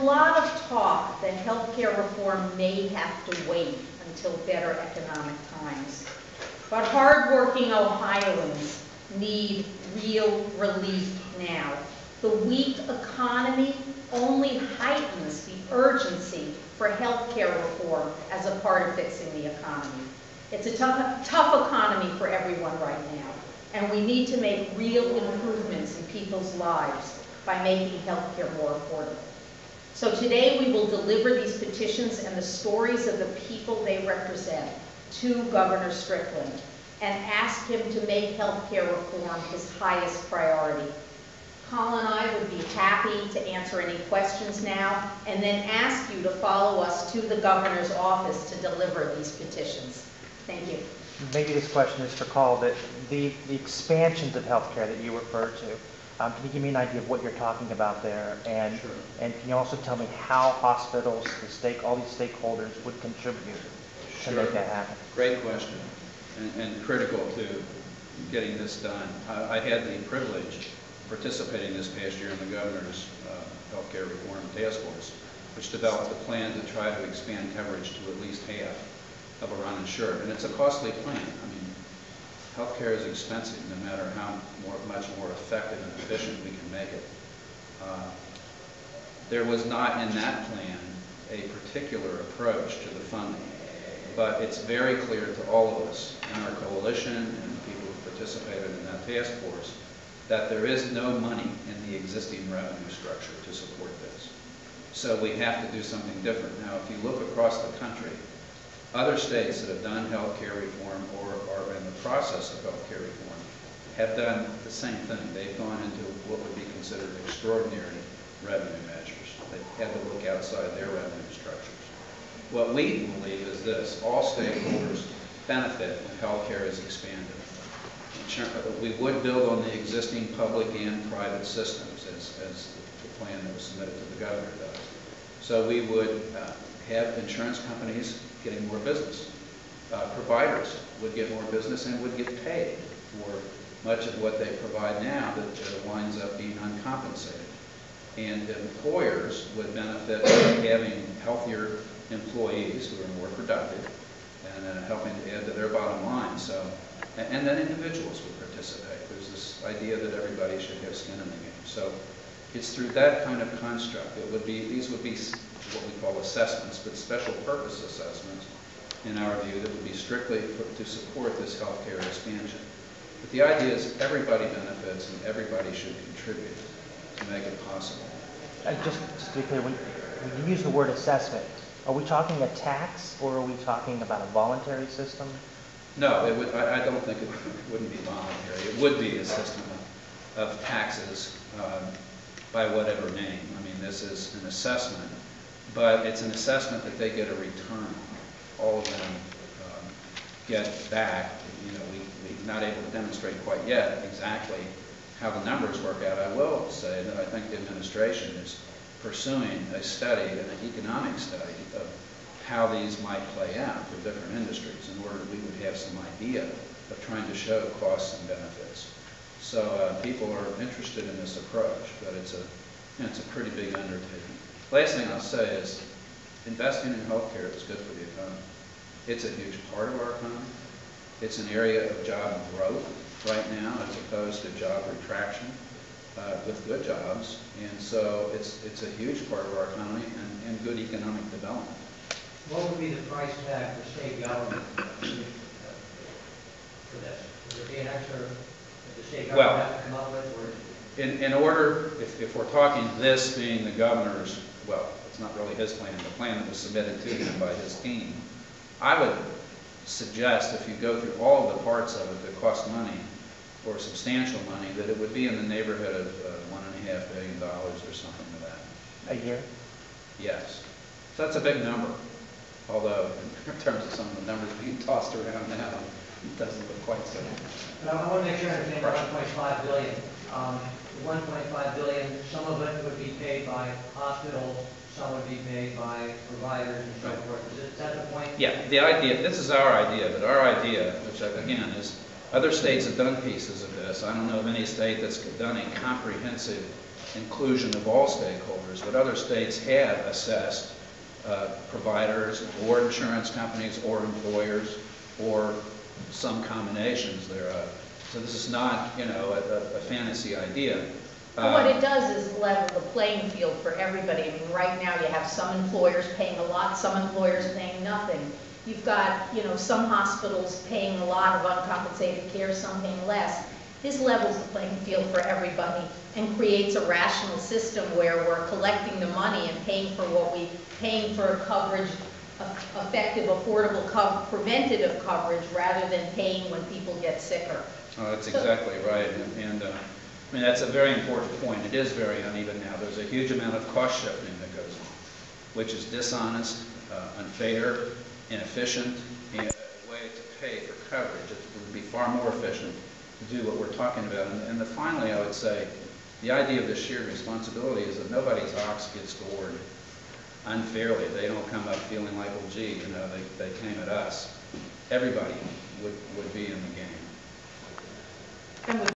lot of talk that healthcare reform may have to wait until better economic times. But hardworking Ohioans need real relief now. The weak economy only heightens the urgency for healthcare reform as a part of fixing the economy. It's a tough economy for everyone right now, and we need to make real improvements in people's lives by making healthcare more affordable. So today we will deliver these petitions and the stories of the people they represent to Governor Strickland and ask him to make healthcare reform his highest priority. Colin and I would be happy to answer any questions now and then ask you to follow us to the governor's office to deliver these petitions. Thank you. Maybe this question is for Carl, that the expansions of healthcare that you refer to, can you give me an idea of what you're talking about there? And, sure. And can you also tell me how hospitals, all these stakeholders would contribute to make that happen? Great question, and critical to getting this done. I had the privilege of participating this past year in the governor's healthcare reform task force, which developed a plan to try to expand coverage to at least half of our uninsured. And it's a costly plan. I mean, healthcare is expensive no matter how much more effective and efficient we can make it. There was not in that plan a particular approach to the funding, but it's very clear to all of us in our coalition and the people who participated in that task force that there is no money in the existing revenue structure to support this. So we have to do something different. Now, if you look across the country, other states that have done healthcare reform or are in the process of healthcare reform have done the same thing. They've gone into what would be considered extraordinary revenue measures. They've had to look outside their revenue structures. What we believe is this: all stakeholders benefit when healthcare is expanded. We would build on the existing public and private systems as the plan that was submitted to the governor does. So we would have insurance companies getting more business. Providers would get more business and would get paid for much of what they provide now that winds up being uncompensated. And employers would benefit by having healthier employees who are more productive and helping to add to their bottom line. So, and then individuals would participate. There's this idea that everybody should have skin in the game. So it's through that kind of construct. These would be what we call assessments, but special purpose assessments, in our view, that would be strictly to support this healthcare expansion. But the idea is everybody benefits and everybody should contribute to make it possible. Just to be clear, when you use the word assessment, are we talking a tax or are we talking about a voluntary system? No, I don't think it wouldn't be voluntary. It would be a system of taxes by whatever name. I mean, this is an assessment, but it's an assessment that they get a return on. All of them get back. You know, we're not able to demonstrate quite yet exactly how the numbers work out. I will say that I think the administration is pursuing a study, an economic study, of how these might play out for different industries in order that we would have some idea of trying to show costs and benefits. So people are interested in this approach, but it's a pretty big undertaking. Last thing I'll say is investing in healthcare is good for the economy. It's a huge part of our economy. It's an area of job growth right now as opposed to job retraction with good jobs. And so it's a huge part of our economy and good economic development. What would be the price tag for state government for this? Would there be an extra that the state government have to come up with? Or? In order, if we're talking this being the governor's, well, it's not really his plan, the plan that was submitted to him by his team, I would suggest if you go through all of the parts of it that cost money or substantial money, that it would be in the neighborhood of $1.5 billion or something like that. A year? Yes. So that's a big number. Although, in terms of some of the numbers being tossed around now, it doesn't look quite so. But I want to make sure I understand the $1.5 billion. The $1.5 billion, some of it would be paid by hospitals, some would be paid by providers and so forth. Is that the point? Yeah, the idea, this is our idea, but our idea, which again is, other states have done pieces of this. I don't know of any state that's done a comprehensive inclusion of all stakeholders, but other states have assessed providers or insurance companies or employers or some combinations thereof. So this is not, you know, a fantasy idea. And what it does is level the playing field for everybody. I mean, right now you have some employers paying a lot, some employers paying nothing. You've got, you know, some hospitals paying a lot of uncompensated care, some paying less. This levels the playing field for everybody and creates a rational system where we're collecting the money and paying for coverage, effective, affordable, preventative coverage rather than paying when people get sicker. Oh, that's exactly right. And I mean, that's a very important point. It is very uneven now. There's a huge amount of cost shifting that goes on, which is dishonest, unfair, inefficient, and a way to pay for coverage. It would be far more efficient to do what we're talking about. And finally, I would say, the idea of this shared responsibility is that nobody's ox gets gored unfairly. They don't come up feeling like, well, gee, you know, they came at us. Everybody would be